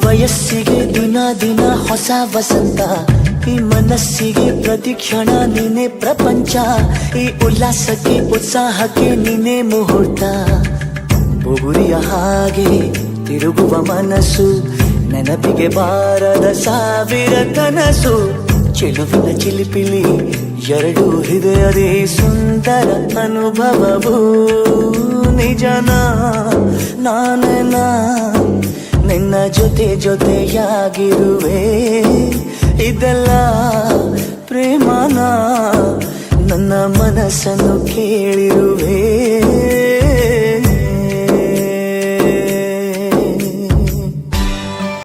ವಯಸ್ಸಿಗೆ ದಿನ ದಿನ ಹೊಸ ವಸಂತ, ಈ ಮನಸ್ಸಿಗೆ ಪ್ರತಿಕ್ಷಣ ನೀನೆ ಪ್ರಪಂಚ, ಈ ಉಲ್ಲಾಸಕ್ಕೆ ಉತ್ಸಾಹಕ್ಕೆ ನೀನೆ ಮುಹೂರ್ತ. ಬುಗುರಿಯ ಹಾಗೆ ತಿರುಗುವ ಮನಸ್ಸು, ನೆನಪಿಗೆ ಬಾರದ ಸಾವಿರ ಕನಸು. ಚೆಲುವಿನ ಚಿಲಿಪಿಲಿ ಎರಡು ಹೃದಯದೇ ಸುಂದರ ಅನುಭವವು. ನಿಜನ ನಾನ ನಿನ್ನ ಜೊತೆ ಜೊತೆಯಾಗಿರುವೆ, ಇದೆಲ್ಲ ಪ್ರೇಮನ ನನ್ನ ಮನಸ್ಸನ್ನು ಕೇಳಿರುವೆ.